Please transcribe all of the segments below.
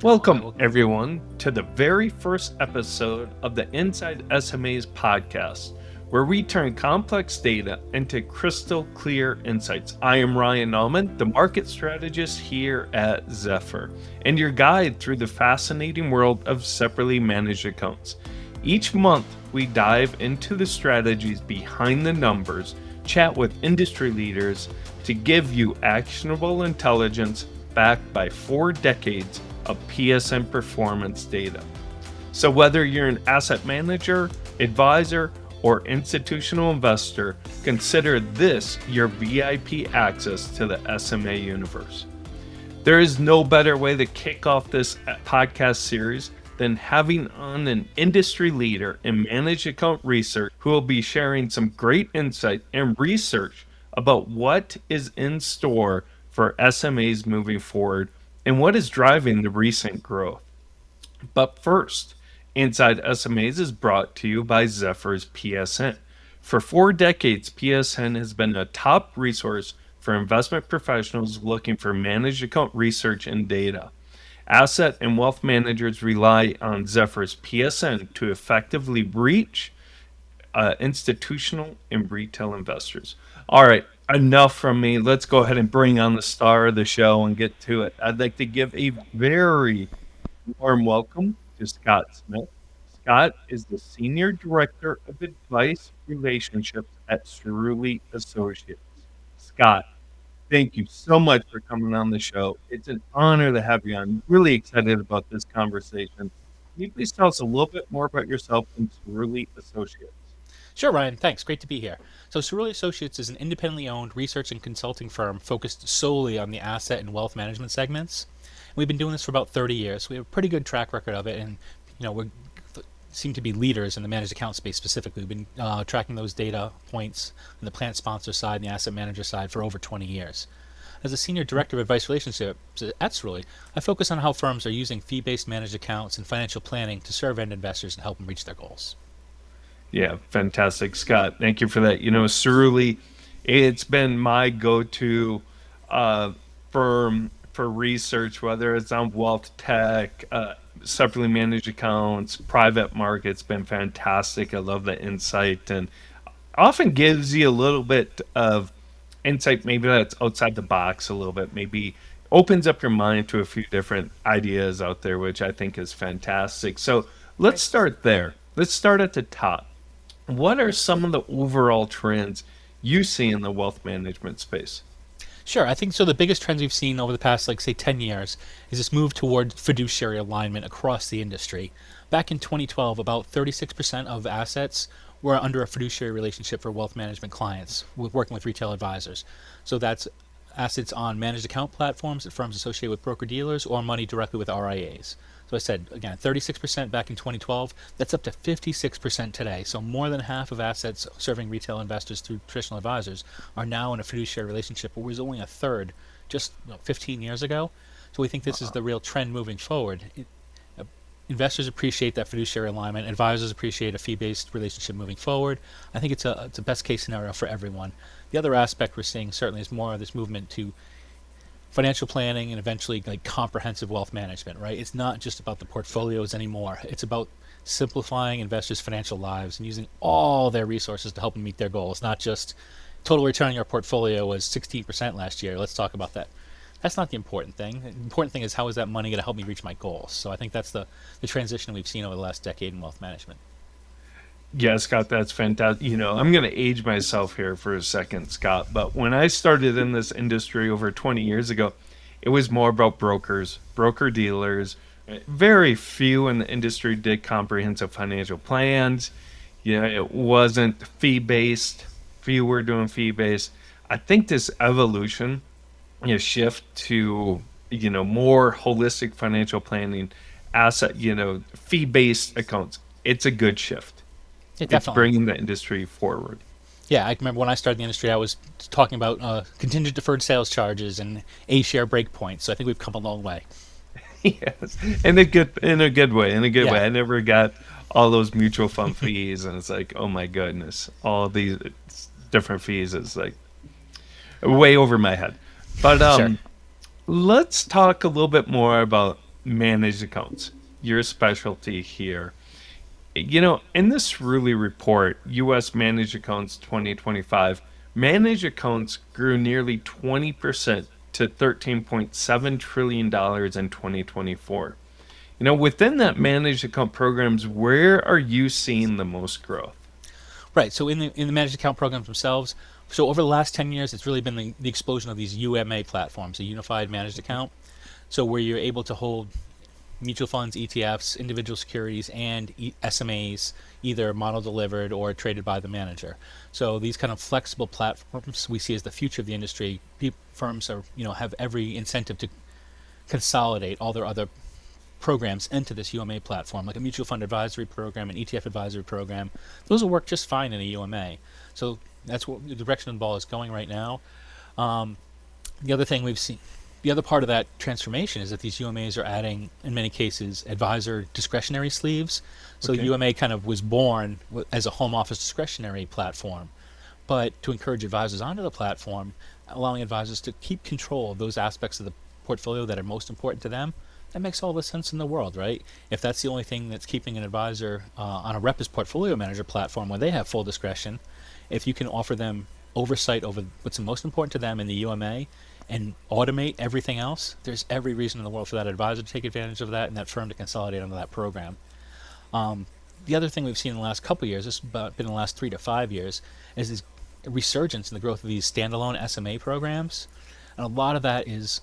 Welcome, everyone, to the very first episode of the Inside SMAs podcast, where we turn complex data into crystal clear insights. I am Ryan Nauman, the market strategist here at Zephyr, and your guide through the fascinating world of separately managed accounts. Each month, we dive into the strategies behind the numbers, chat with industry leaders to give you actionable intelligence backed by 4 decades of PSN performance data. So, whether you're an asset manager, advisor, or institutional investor, consider this your VIP access to the SMA universe. There is no better way to kick off this podcast series than having on an industry leader in managed account research who will be sharing some great insight and research about what is in store for SMAs moving forward and what is driving the recent growth. But first, Inside SMAs is brought to you by Zephyr's PSN. For 4 decades, PSN has been a top resource for investment professionals looking for managed account research and data. Asset and wealth managers rely on Zephyr's PSN to effectively reach institutional and retail investors. All right, enough from me. Let's go ahead and bring on the star of the show and get to it. I'd like to give a very warm welcome to Scott Smith. Scott is the Senior Director of Advice Relationships at Cerulli Associates. Scott, thank you so much for coming on the show. It's an honor to have you on. I'm really excited about this conversation. Can you please tell us a little bit more about yourself and Cerulli Associates? Sure, Ryan. Thanks. Great to be here. So, Cerulli Associates is an independently owned research and consulting firm focused solely on the asset and wealth management segments. We've been doing this for about 30 years. We have a pretty good track record of it, and we seem to be leaders in the managed account space specifically. We've been tracking those data points on the plan sponsor side and the asset manager side for over 20 years. As a senior director of advice relationships at Cerulli, I focus on how firms are using fee-based managed accounts and financial planning to serve end investors and help them reach their goals. Yeah, fantastic, Scott. Thank you for that. Cerulli, it's been my go-to uh, firm for research, whether it's on wealth tech, separately managed accounts, private markets. Been fantastic. I love the insight and often gives you a little bit of insight, maybe that's outside the box a little bit, maybe opens up your mind to a few different ideas out there, which I think is fantastic. So let's Great. start there. Let's start at the top. What are some of the overall trends you see in the wealth management space? Sure, I think so. The biggest trends we've seen over the past, like, say, 10 years is this move toward fiduciary alignment across the industry. Back in 2012, about 36% of assets were under a fiduciary relationship for wealth management clients with working with retail advisors. So that's assets on managed account platforms at firms associated with broker dealers or money directly with RIAs. So I said, again, 36% back in 2012. That's up to 56% today. So more than half of assets serving retail investors through traditional advisors are now in a fiduciary relationship, but was only a third just 15 years ago. So we think this is the real trend moving forward. Investors appreciate that fiduciary alignment. Advisors appreciate a fee-based relationship moving forward. I think it's a best case scenario for everyone. The other aspect we're seeing certainly is more of this movement to financial planning and eventually like comprehensive wealth management, right? It's not just about the portfolios anymore. It's about simplifying investors' financial lives and using all their resources to help them meet their goals, not just total return on your portfolio was 16% last year. Let's talk about that. That's not the important thing. The important thing is how is that money going to help me reach my goals? So I think that's the transition we've seen over the last decade in wealth management. Yeah, Scott, that's fantastic. I'm going to age myself here for a second, Scott, but when I started in this industry over 20 years ago, it was more about brokers, broker dealers. Very few in the industry did comprehensive financial plans. It wasn't fee based. Few were doing fee based. I think this evolution, shift to, more holistic financial planning, asset, fee based accounts, it's a good shift. Yeah, It's definitely. bringing the industry forward. Yeah, I remember when I started in the industry, I was talking about contingent deferred sales charges and A share breakpoints. So I think we've come a long way. Yes, in a good way, in a good Yeah, way. I never got all those mutual fund fees, and it's like, oh my goodness, all these different fees is like way over my head. But sure. let's talk a little bit more about managed accounts, your specialty here. In this Cerulli report, U.S. Managed Accounts 2025, managed accounts grew nearly 20% to $13.7 trillion in 2024. Within that managed account programs, where are you seeing the most growth? Right. So in the managed account programs themselves, so over the last 10 years, it's really been the explosion of these UMA platforms, a unified managed account. So where you're able to hold mutual funds, ETFs, individual securities, and SMAs, either model delivered or traded by the manager. So these kind of flexible platforms we see as the future of the industry. Firms are, have every incentive to consolidate all their other programs into this UMA platform, like a mutual fund advisory program, an ETF advisory program. Those will work just fine in a UMA. So that's what the direction of the ball is going right now. The other thing we've seen, the other part of that transformation is that these UMAs are adding, in many cases, advisor discretionary sleeves. So Okay. UMA kind of was born as a home office discretionary platform, but to encourage advisors onto the platform, allowing advisors to keep control of those aspects of the portfolio that are most important to them. That makes all the sense in the world, right? If that's the only thing that's keeping an advisor on a rep as portfolio manager platform where they have full discretion, if you can offer them oversight over what's most important to them in the UMA and automate everything else, there's every reason in the world for that advisor to take advantage of that and that firm to consolidate onto that program. The other thing we've seen in the last couple of years, this has been in the last 3 to 5 years, is this resurgence in the growth of these standalone SMA programs, and a lot of that is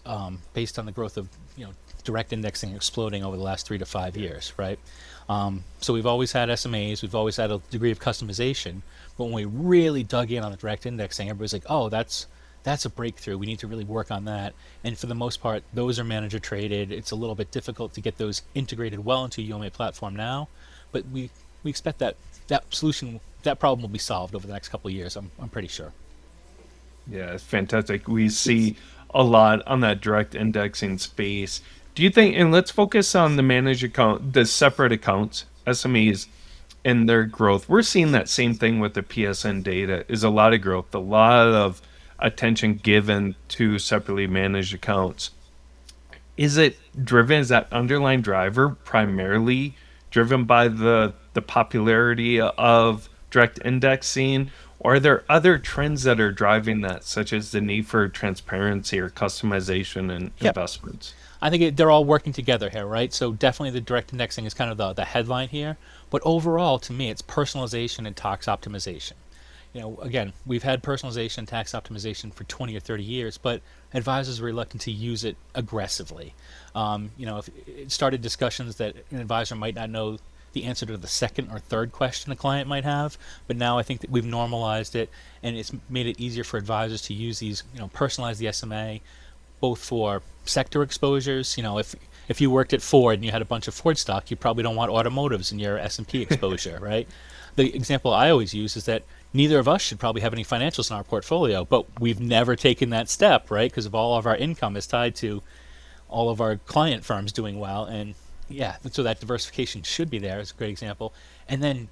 based on the growth of direct indexing exploding over the last 3 to 5 years, right? So we've always had SMAs, we've always had a degree of customization, but when we really dug in on the direct indexing, everybody's like, oh, that's a breakthrough. We need to really work on that. And for the most part, those are manager traded. It's a little bit difficult to get those integrated well into a UMA platform now, but we expect that problem will be solved over the next couple of years. I'm pretty sure. Yeah, it's fantastic. We see a lot on that direct indexing space. Do you think, and let's focus on the managed account, the separate accounts, SMEs, and their growth. We're seeing that same thing with the PSN data, is a lot of growth, a lot of attention given to separately managed accounts. Is it driven, is that underlying driver primarily driven by the popularity of direct indexing, or are there other trends that are driving that, such as the need for transparency or customization in Yep. investments? I think they're all working together here, right? So definitely the direct indexing is kind of the headline here, but overall, to me, it's personalization and tax optimization. Again, we've had personalization and tax optimization for 20 or 30 years, but advisors are reluctant to use it aggressively. If it started discussions that an advisor might not know the answer to the second or third question a client might have, but now I think that we've normalized it and it's made it easier for advisors to use these, personalize the SMA, both for sector exposures. If you worked at Ford and you had a bunch of Ford stock, you probably don't want automotives in your S&P exposure, right? The example I always use is that neither of us should probably have any financials in our portfolio, but we've never taken that step, right? Because of all of our income is tied to all of our client firms doing well, and yeah, so that diversification should be there. It's a great example. And then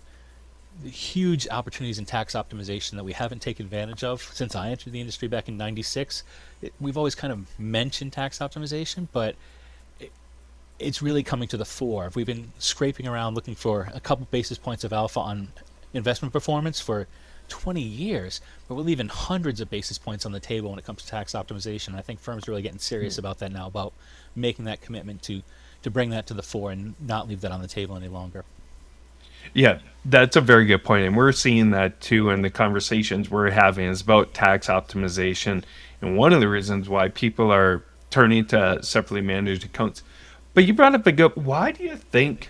the huge opportunities in tax optimization that we haven't taken advantage of since I entered the industry back in '96. We've always kind of mentioned tax optimization, but it's really coming to the fore. We've been scraping around looking for a couple basis points of alpha on investment performance for 20 years, but we're leaving hundreds of basis points on the table when it comes to tax optimization. I think firms are really getting serious about that now, about making that commitment to bring that to the fore and not leave that on the table any longer. Yeah, that's a very good point. And we're seeing that too in the conversations we're having is about tax optimization. And one of the reasons why people are turning to separately managed accounts. But you brought up a good, why do you think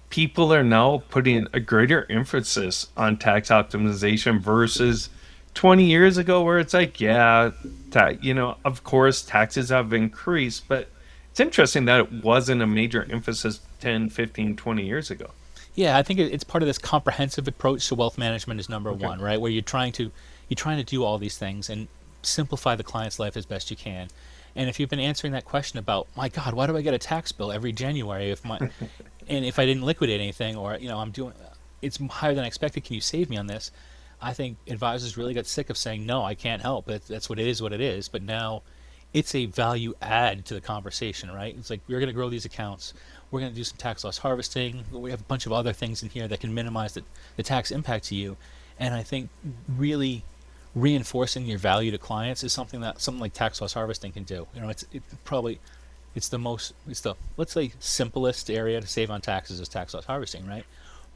people are now putting a greater emphasis on tax optimization versus 20 years ago, where it's like, yeah, of course, taxes have increased, but it's interesting that it wasn't a major emphasis 10, 15, 20 years ago. Yeah, I think it's part of this comprehensive approach to wealth management is number Okay. one, right? Where you're trying to do all these things and simplify the client's life as best you can. And if you've been answering that question about, my God, why do I get a tax bill every January if I didn't liquidate anything, or I'm doing it's higher than I expected, can you save me on this? I think advisors really got sick of saying no, I can't help. That's what it is, what it is. But now it's a value add to the conversation, right? It's like, we're going to grow these accounts. We're going to do some tax loss harvesting. We have a bunch of other things in here that can minimize the tax impact to you. And I think really reinforcing your value to clients is something that something like tax loss harvesting can do. It's the let's say simplest area to save on taxes is tax loss harvesting, right?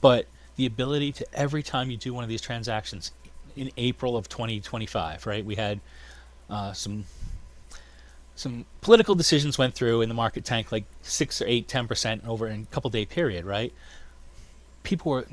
But the ability to, every time you do one of these transactions in April of 2025, right? We had some political decisions went through and the market tanked like 6 or 8, 10% over in a couple day period, right? People were,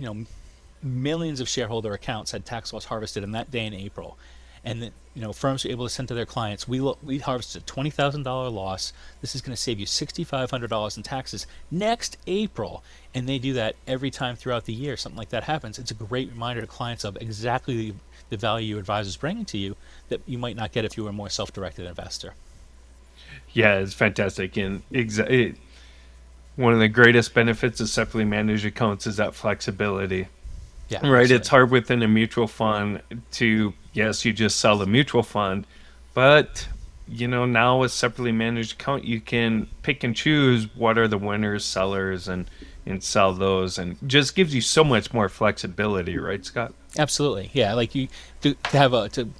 millions of shareholder accounts had tax loss harvested in that day in April. And firms were able to send to their clients, we harvested a $20,000 loss. This is going to save you $6,500 in taxes next April. And they do that every time throughout the year. Something like that happens. It's a great reminder to clients of exactly the value your advisor is bringing to you that you might not get if you were a more self-directed investor. Yeah, it's fantastic. And one of the greatest benefits of separately managed accounts is that flexibility. Yeah, Right. absolutely. It's hard within a mutual fund to, yes, you just sell the mutual fund, but now a separately managed account, you can pick and choose what are the winners, sellers, and sell those, and just gives you so much more flexibility, right, Scott? Absolutely, yeah. Like you to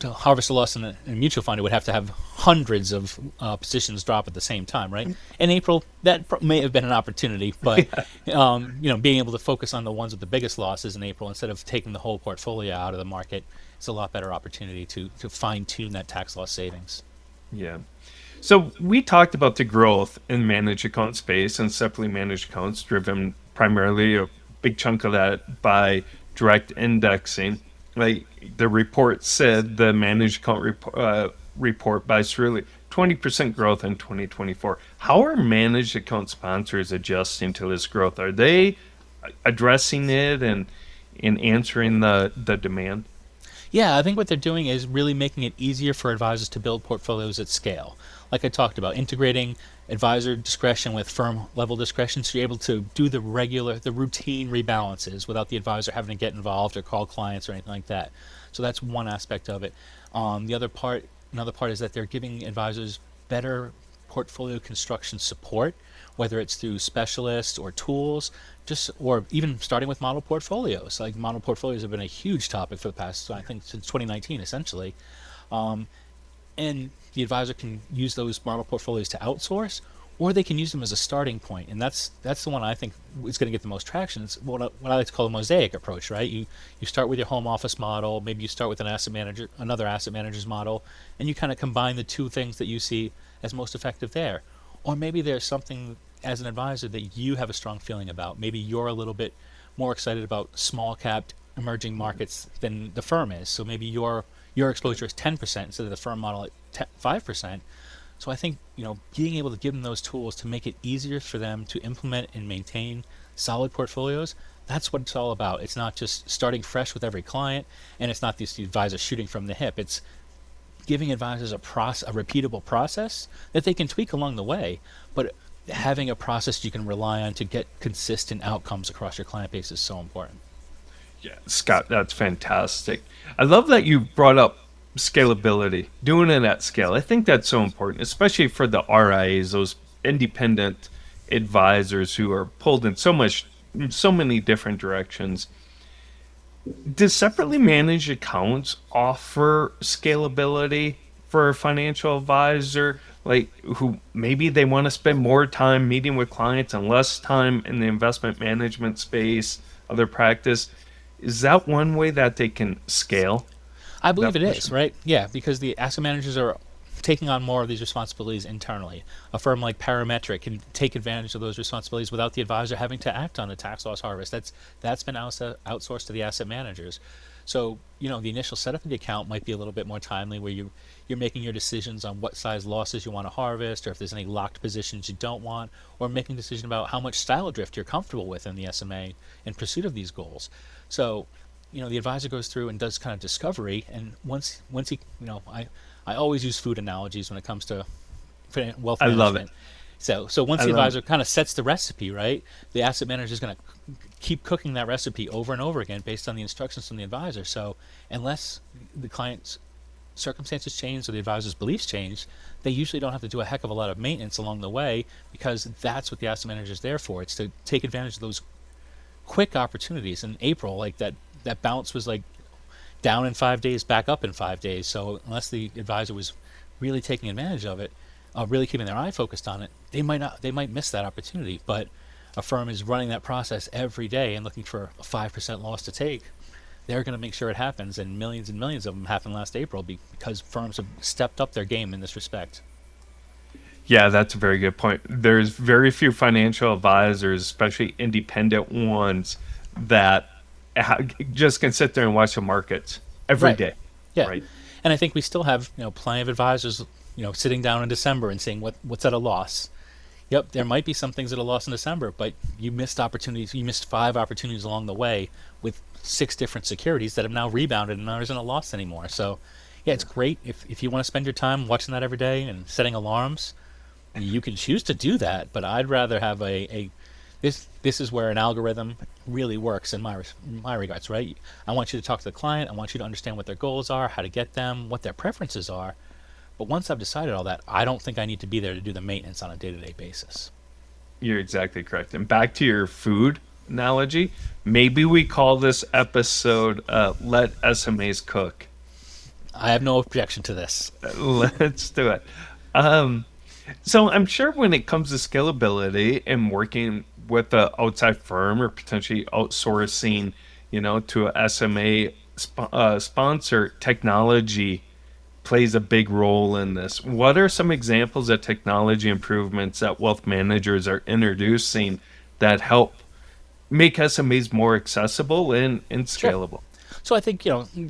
harvest a loss in a mutual fund, it would have to have hundreds of positions drop at the same time, right? In April, that may have been an opportunity, but being able to focus on the ones with the biggest losses in April instead of taking the whole portfolio out of the market is a lot better opportunity to fine tune that tax loss savings. Yeah. So we talked about the growth in managed account space and separately managed accounts, driven primarily a big chunk of that by direct indexing. Like the report said, the managed account report by Cerulli, 20% growth in 2024. How are managed account sponsors adjusting to this growth? Are they addressing it and answering the demand? Yeah, I think what they're doing is really making it easier for advisors to build portfolios at scale. Like I talked about, integrating advisor discretion with firm level discretion, so you're able to do the routine rebalances without the advisor having to get involved or call clients or anything like that. So that's one aspect of it. Another part is that they're giving advisors better portfolio construction support, whether it's through specialists or tools, or even starting with model portfolios. Like, model portfolios have been a huge topic for the past, I think, since 2019, essentially. And the advisor can use those model portfolios to outsource, or they can use them as a starting point. And that's the one I think is going to get the most traction. It's what I like to call a mosaic approach, right? You start with your home office model, maybe you start with another asset manager's model, and you kind of combine the two things that you see as most effective there. Or maybe there's something as an advisor that you have a strong feeling about. Maybe you're a little bit more excited about small capped emerging markets than the firm is. So maybe your exposure is 10% instead of the firm model at 5%. So I think, being able to give them those tools to make it easier for them to implement and maintain solid portfolios, that's what it's all about. It's not just starting fresh with every client, and it's not the advisor shooting from the hip. It's giving advisors a repeatable process that they can tweak along the way, but having a process you can rely on to get consistent outcomes across your client base is so important. Yeah, Scott, that's fantastic. I love that you brought up scalability, doing it at scale. I think that's so important, especially for the RIAs, those independent advisors who are pulled in so many different directions. Does separately managed accounts offer scalability for a financial advisor, like who maybe they want to spend more time meeting with clients and less time in the investment management space of their practice? Is that one way that they can scale I believe that it is, portion? right? Yeah, because the asset managers are taking on more of these responsibilities internally. A firm like Parametric can take advantage of those responsibilities without the advisor having to act on the tax loss harvest. That's been outsourced to the asset managers. So, the initial setup of the account might be a little bit more timely, where you're making your decisions on what size losses you want to harvest, or if there's any locked positions you don't want, or making a decision about how much style drift you're comfortable with in the SMA in pursuit of these goals. So, the advisor goes through and does kind of discovery, and once he, I always use food analogies when it comes to wealth I love it. management. So once I the love it. advisor kind of sets the recipe, right, the asset manager is going to keep cooking that recipe over and over again based on the instructions from the advisor. So unless the client's circumstances change or the advisor's beliefs change, they usually don't have to do a heck of a lot of maintenance along the way, because that's what the asset manager is there for. It's to take advantage of those quick opportunities. In April, like that bounce was like down in 5 days, back up in 5 days. So unless the advisor was really taking advantage of it, really keeping their eye focused on it, they might miss that opportunity. But a firm is running that process every day and looking for a 5% loss to take. They're going to make sure it happens, and millions of them happened last April because firms have stepped up their game in this respect. Yeah, that's a very good point. There's very few financial advisors, especially independent ones, that just can sit there and watch the markets every Right. day, Yeah. right? And I think we still have, plenty of advisors, sitting down in December and saying what's at a loss. Yep, there might be some things at a loss in December, but you missed opportunities. You missed 5 opportunities along the way with 6 different securities that have now rebounded and there isn't a loss anymore. So, yeah, it's great if you want to spend your time watching that every day and setting alarms. You can choose to do that, but I'd rather have a this is where an algorithm really works in my regards, right? I want you to talk to the client. I want you to understand what their goals are, how to get them, what their preferences are. But once I've decided all that, I don't think I need to be there to do the maintenance on a day-to-day basis. You're exactly correct. And back to your food analogy, maybe we call this episode Let SMAs Cook. I have no objection to this. Let's do it. Um, so I'm sure when it comes to scalability and working with an outside firm or potentially outsourcing, to a SMA sponsor, technology plays a big role in this. What are some examples of technology improvements that wealth managers are introducing that help make SMAs more accessible and Sure. scalable? So I think,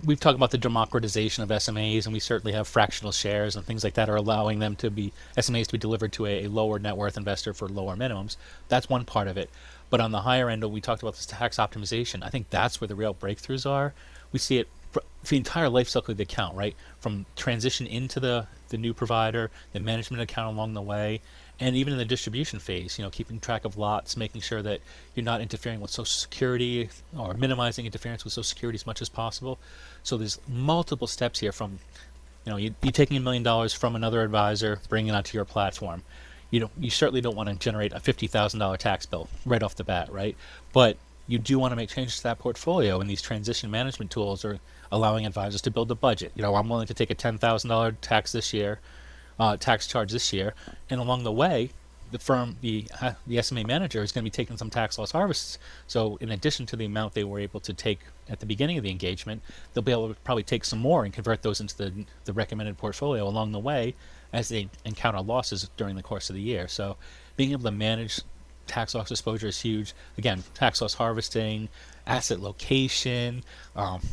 we've talked about the democratization of SMAs, and we certainly have fractional shares and things like that are allowing them to be SMAs to be delivered to a lower net worth investor for lower minimums. That's one part of it. But on the higher end, we talked about this tax optimization. I think that's where the real breakthroughs are. We see it for the entire life cycle of the account, right? From transition into the new provider, the management account along the way, and even in the distribution phase, keeping track of lots, making sure that you're not interfering with Social Security or minimizing interference with Social Security as much as possible. So there's multiple steps here from, you taking $1 million from another advisor, bringing it onto your platform. You certainly don't want to generate a $50,000 tax bill right off the bat, right? But you do want to make changes to that portfolio, and these transition management tools are allowing advisors to build a budget. I'm willing to take a $10,000 tax charge this year, and along the way, the SMA manager is going to be taking some tax loss harvests. So in addition to the amount they were able to take at the beginning of the engagement, they'll be able to probably take some more and convert those into the recommended portfolio along the way as they encounter losses during the course of the year. So being able to manage tax loss exposure is huge. Again, tax loss harvesting, asset location,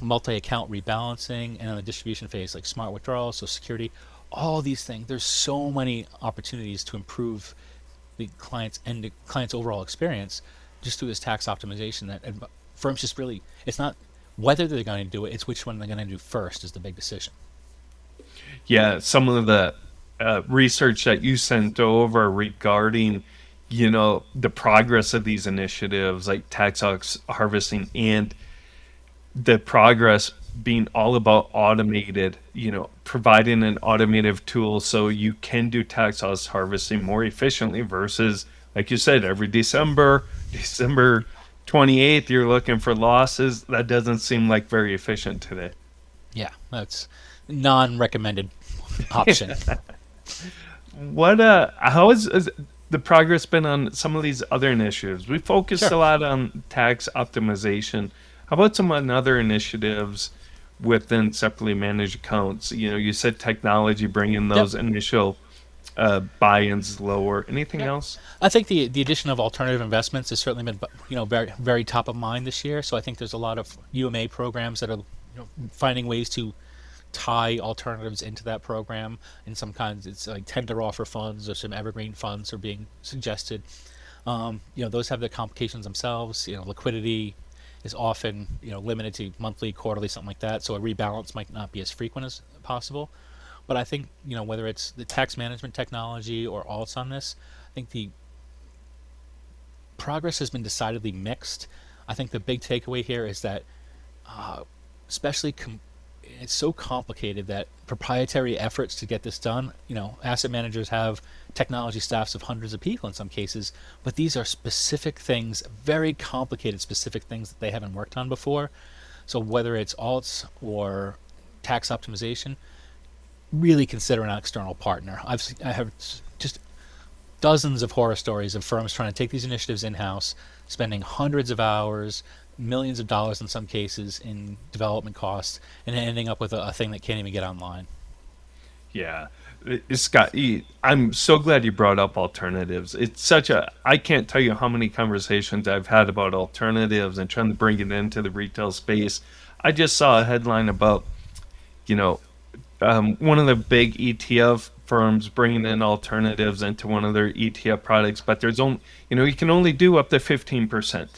multi-account rebalancing, and on the distribution phase, like smart withdrawals, so security, all these things. There's so many opportunities to improve the client's overall experience just through this tax optimization that firms just really, it's not whether they're going to do it, it's which one they're going to do first is the big decision. Yeah, some of the research that you sent over regarding, the progress of these initiatives like tax loss harvesting and the progress being all about automated, providing an automated tool so you can do tax loss harvesting more efficiently versus, like you said, every December 28th, you're looking for losses. That doesn't seem like very efficient today. Yeah, that's non-recommended option. How has the progress been on some of these other initiatives? We focused Sure. a lot on tax optimization. How about some other initiatives within separately managed accounts? You said technology bringing Yep. those initial buy-ins lower. Anything else? I think the addition of alternative investments has certainly been very very top of mind this year. So I think there's a lot of UMA programs that are finding ways to tie alternatives into that program. In some kinds, it's like tender offer funds or some evergreen funds are being suggested. Those have their complications themselves. Liquidity is often limited to monthly, quarterly, something like that. So a rebalance might not be as frequent as possible. But I think whether it's the tax management technology or alts on this, I think the progress has been decidedly mixed. I think the big takeaway here is that, especially it's so complicated that proprietary efforts to get this done, asset managers have technology staffs of hundreds of people in some cases, but these are specific things, very complicated specific things that they haven't worked on before. So whether it's alts or tax optimization, really consider an external partner. I have just dozens of horror stories of firms trying to take these initiatives in-house, spending hundreds of hours, millions of dollars in some cases in development costs, and ending up with a thing that can't even get online. Yeah. Scott, I'm so glad you brought up alternatives. It's such a, I can't tell you how many conversations I've had about alternatives and trying to bring it into the retail space. I just saw a headline about, you know, one of the big ETF firms bringing in alternatives into one of their ETF products, but there's only, you can only do up to 15%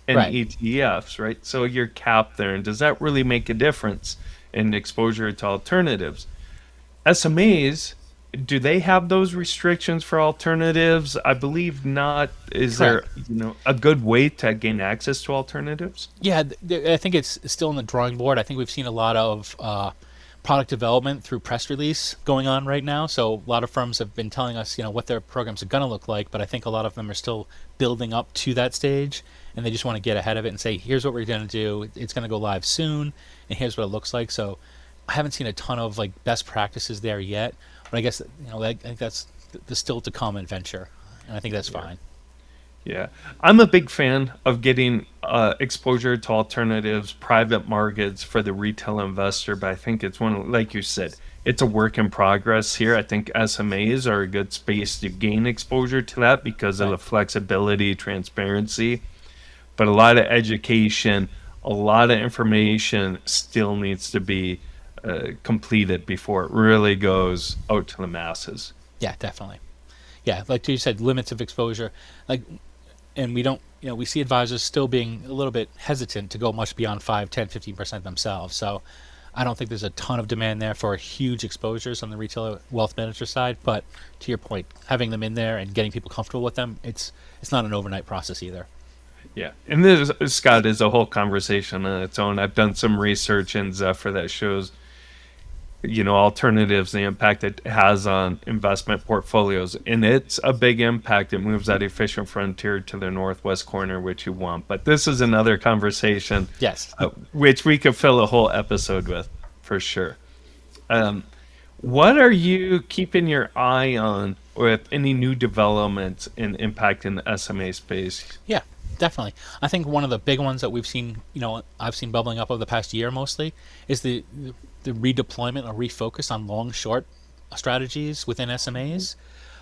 in Right. ETFs, right? So you're capped there. And does that really make a difference in exposure to alternatives? SMAs, do they have those restrictions for alternatives? I believe not. Is there, Correct. a good way to gain access to alternatives? Yeah, I think it's still on the drawing board. I think we've seen a lot of product development through press release going on right now. So a lot of firms have been telling us, what their programs are going to look like, but I think a lot of them are still building up to that stage, and they just want to get ahead of it and say, here's what we're going to do. It's going to go live soon, and here's what it looks like. So I haven't seen a ton of like best practices there yet, but I guess I think that's the still to come adventure, and I think that's Yeah. fine. Yeah, I'm a big fan of getting exposure to alternatives, private markets for the retail investor, but I think it's like you said, it's a work in progress here. I think SMAs are a good space to gain exposure to that because of Right. the flexibility, transparency, but a lot of education, a lot of information still needs to be completed before it really goes out to the masses. Yeah, definitely. Yeah, like you said, limits of exposure. Like, and we don't, we see advisors still being a little bit hesitant to go much beyond 5, 10, 15% themselves. So I don't think there's a ton of demand there for huge exposures on the retail wealth manager side. But to your point, having them in there and getting people comfortable with them, it's not an overnight process either. Yeah, and this, Scott, is a whole conversation on its own. I've done some research in Zephyr that shows, alternatives, the impact it has on investment portfolios, and it's a big impact. It moves that efficient frontier to the northwest corner, which you want. But this is another conversation, Yes. which we could fill a whole episode with, for sure. Um, what are you keeping your eye on with any new developments in impact in the SMA space? Yeah, definitely. I think one of the big ones that we've seen, I've seen bubbling up over the past year mostly, is the redeployment or refocus on long short strategies within SMAs.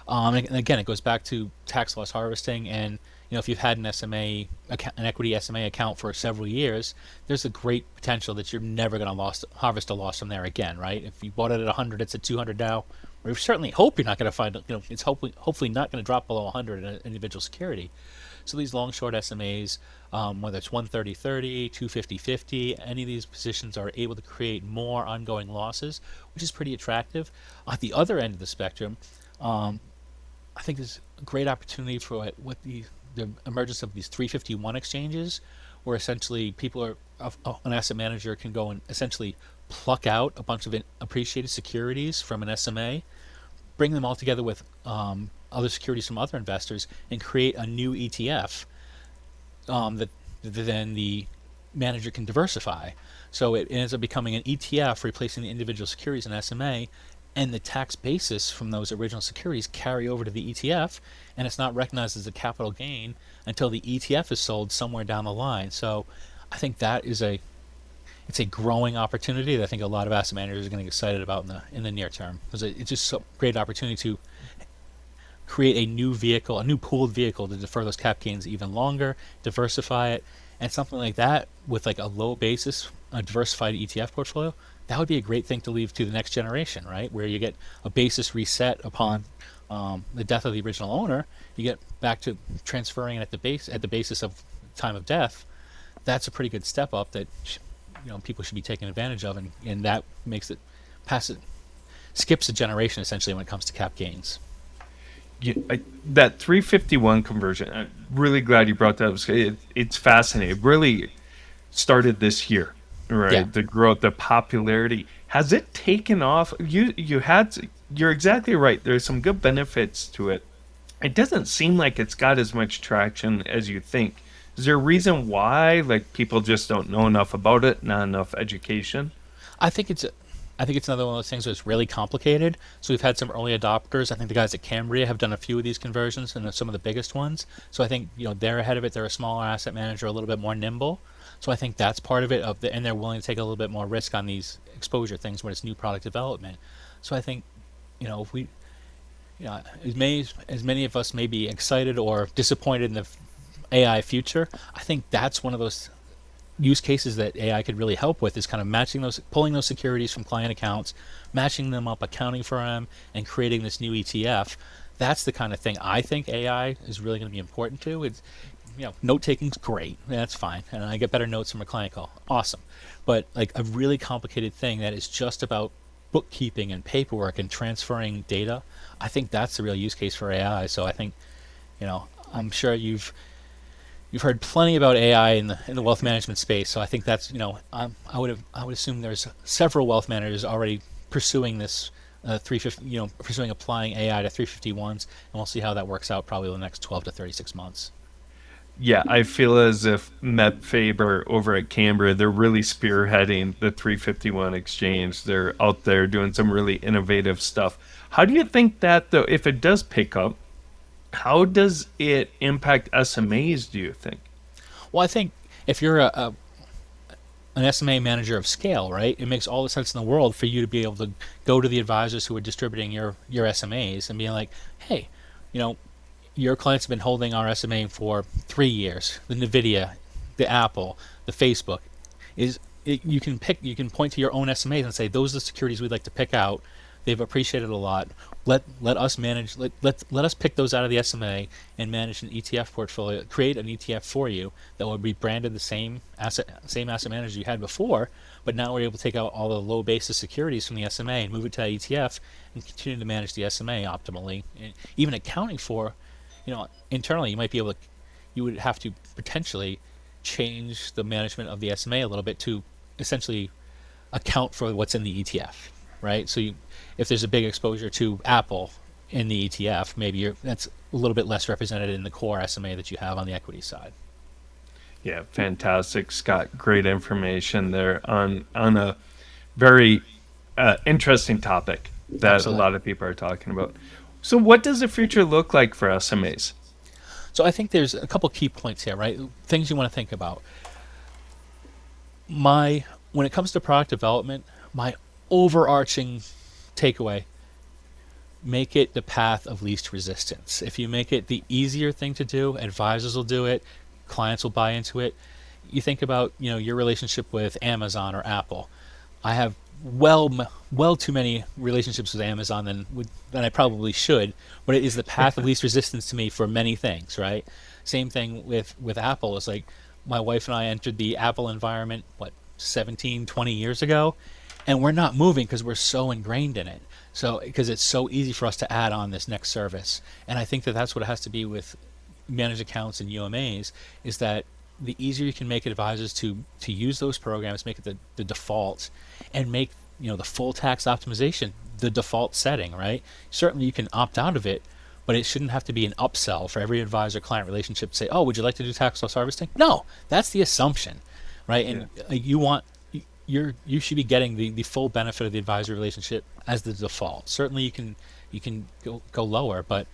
And again, it goes back to tax loss harvesting. And if you've had an SMA, an equity SMA account for several years, there's a great potential that you're never going to harvest a loss from there again, right? If you bought it at 100, it's at 200 now. We certainly hope you're not going to find, it's hopefully not going to drop below 100 in an individual security. So these long short SMAs, whether it's 130-30, 250-50, any of these positions are able to create more ongoing losses, which is pretty attractive. At the other end of the spectrum, I think there's a great opportunity for it with the emergence of these 351 exchanges, where essentially an asset manager can go and essentially pluck out a bunch of appreciated securities from an SMA, bring them all together with other securities from other investors, and create a new ETF that then the manager can diversify. So it ends up becoming an ETF replacing the individual securities in SMA, and the tax basis from those original securities carry over to the ETF, and it's not recognized as a capital gain until the ETF is sold somewhere down the line. So I think that is it's a growing opportunity that I think a lot of asset managers are getting excited about in the near term, because it's just a great opportunity to create a new vehicle, a new pooled vehicle to defer those cap gains even longer, diversify it, and something like that with like a low basis, a diversified ETF portfolio. That would be a great thing to leave to the next generation, right? Where you get a basis reset upon the death of the original owner. You get back to transferring it at the basis of time of death. That's a pretty good step up that people should be taking advantage of, and that makes it skips a generation essentially when it comes to cap gains. That 351 conversion, I'm really glad you brought that up. It's fascinating. It really started this year. Yeah. Right, the growth, the popularity. Has it taken off? You're exactly right. There's some good benefits to it. It doesn't seem like it's got as much traction as you think. Is there a reason why? Like people just don't know enough about it, not enough education? I think it's I think it's another one of those things where it's really complicated. So we've had some early adopters. I think the guys at Cambria have done a few of these conversions, and they're some of the biggest ones. So I think they're ahead of it. They're a smaller asset manager, a little bit more nimble. So I think that's part of it. And they're willing to take a little bit more risk on these exposure things when it's new product development. So I think if we as many of us may be excited or disappointed in the AI future, I think that's one of those use cases that AI could really help with is kind of pulling those securities from client accounts, matching them up, accounting for them, and creating this new ETF. That's the kind of thing I think AI is really going to be important to. It's, note taking's great. That's fine. And I get better notes from a client call. Awesome. But like a really complicated thing that is just about bookkeeping and paperwork and transferring data, I think that's the real use case for AI. So I think, I'm sure you've heard plenty about AI in the wealth management space. So I think that's I would assume there's several wealth managers already pursuing this 350 pursuing applying AI to 351s, and we'll see how that works out probably in the next 12 to 36 months. Yeah, I feel as if Met Faber over at Cambria, they're really spearheading the 351 exchange. They're out there doing some really innovative stuff. How do you think that, though, if it does pick up, how does it impact SMAs, do you think? Well, I think if you're an SMA manager of scale, right, it makes all the sense in the world for you to be able to go to the advisors who are distributing your SMAs and being like, hey, you know, your clients have been holding our SMA for 3 years. The Nvidia, the Apple, the Facebook, you can point to your own SMAs and say those are the securities we'd like to pick out. They've appreciated a lot. Let us manage. Let us pick those out of the SMA and manage an ETF portfolio. Create an ETF for you that would be branded the same asset manager you had before, but now we're able to take out all the low basis securities from the SMA and move it to ETF and continue to manage the SMA optimally. And even accounting for, internally you would have to potentially change the management of the SMA a little bit to essentially account for what's in the ETF, right? So if there's a big exposure to Apple in the ETF, maybe that's a little bit less represented in the core SMA that you have on the equity side. Yeah, fantastic, Scott. Great information there on a very interesting topic that a Absolutely. lot of people are talking about. So, what does the future look like for SMAs? So I think there's a couple key points here, right? Things you want to think about. When it comes to product development, my overarching takeaway, make it the path of least resistance. If you make it the easier thing to do, advisors will do it, clients will buy into it. You think about, your relationship with Amazon or Apple. I have well too many relationships with Amazon than I probably should, but it is the path of least resistance to me for many things, right? Same thing with Apple. It's like my wife and I entered the Apple environment 17, 20 years ago, and we're not moving because we're so ingrained in it. So because it's so easy for us to add on this next service, and I think that that's what it has to be with managed accounts and UMAs, is that the easier you can make advisors to use those programs, make it the default, and make the full tax optimization the default setting, right? Certainly you can opt out of it, but it shouldn't have to be an upsell for every advisor client relationship to say, oh, would you like to do tax loss harvesting? No, that's the assumption, right? Yeah. And you should be getting the full benefit of the advisor relationship as the default. Certainly you can go lower, but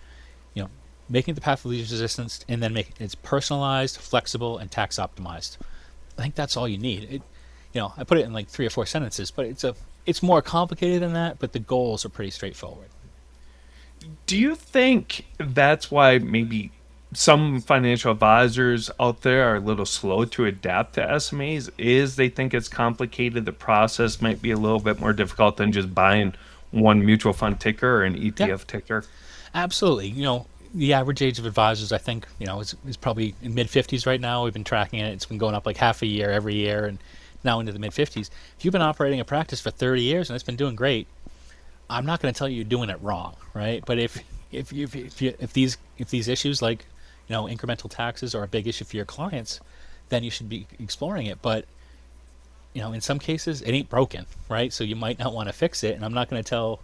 making the path of least resistance and then making it's personalized, flexible, and tax optimized. I think that's all you need. I put it in like 3 or 4 sentences, but it's more complicated than that. But the goals are pretty straightforward. Do you think that's why maybe some financial advisors out there are a little slow to adapt to SMAs? Is they think it's complicated, the process might be a little bit more difficult than just buying one mutual fund ticker or an Yeah, ETF ticker? absolutely. The average age of advisors, I think, is probably in mid 50s right now. We've been tracking it; it's been going up like half a year every year, and now into the mid 50s. If you've been operating a practice for 30 years and it's been doing great, I'm not going to tell you you're doing it wrong, right? But if these issues like incremental taxes are a big issue for your clients, then you should be exploring it. But in some cases it ain't broken, right? So you might not want to fix it. And I'm not going to tell,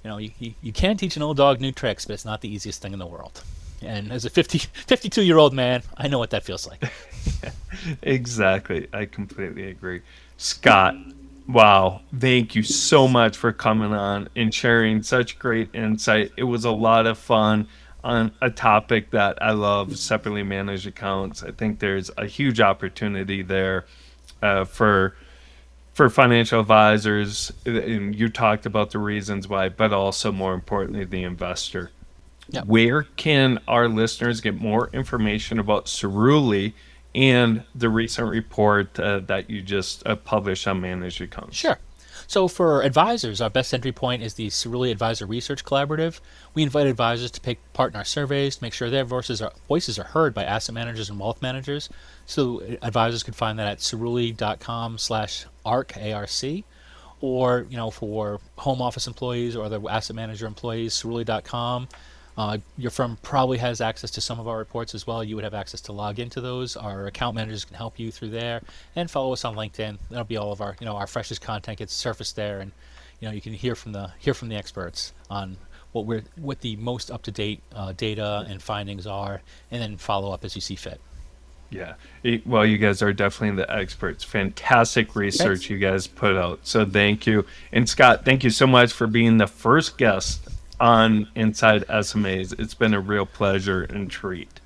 you can teach an old dog new tricks, but it's not the easiest thing in the world. And as a 52-year-old man, I know what that feels like. Exactly. I completely agree. Scott, wow. Thank you so much for coming on and sharing such great insight. It was a lot of fun on a topic that I love, separately managed accounts. I think there's a huge opportunity there for financial advisors. And you talked about the reasons why, but also more importantly, the investor. Yep. Where can our listeners get more information about Cerulli and the recent report that you just published on managed accounts? Sure. So for advisors, our best entry point is the Cerulli Advisor Research Collaborative. We invite advisors to take part in our surveys to make sure their voices are heard by asset managers and wealth managers. So advisors can find that at cerulli.com/ARC, ARC, or for home office employees or other asset manager employees, cerulli.com. Your firm probably has access to some of our reports as well. You would have access to log into those. Our account managers can help you through there, and follow us on LinkedIn. That'll be all of our our freshest content gets surfaced there, and you can hear from the experts on what the most up to date data and findings are, and then follow up as you see fit. Yeah. Well, you guys are definitely the experts. Fantastic research Thanks. you guys put out. So thank you. And Scott, thank you so much for being the first guest on Inside SMAs. It's been a real pleasure and treat.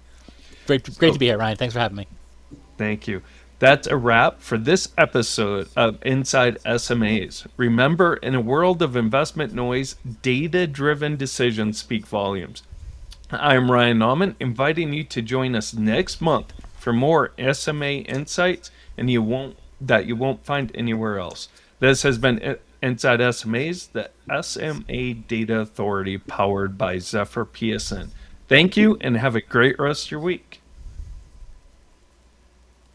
Great So to be here, Ryan. Thanks for having me. thank you. That's a wrap for this episode of Inside SMAs. Remember, in a world of investment noise, data-driven decisions speak volumes. I'm Ryan Nauman, inviting you to join us next month for more SMA insights you won't find anywhere else. This has been Inside SMAs, the SMA Data Authority powered by Zephyr PSN. Thank you and have a great rest of your week.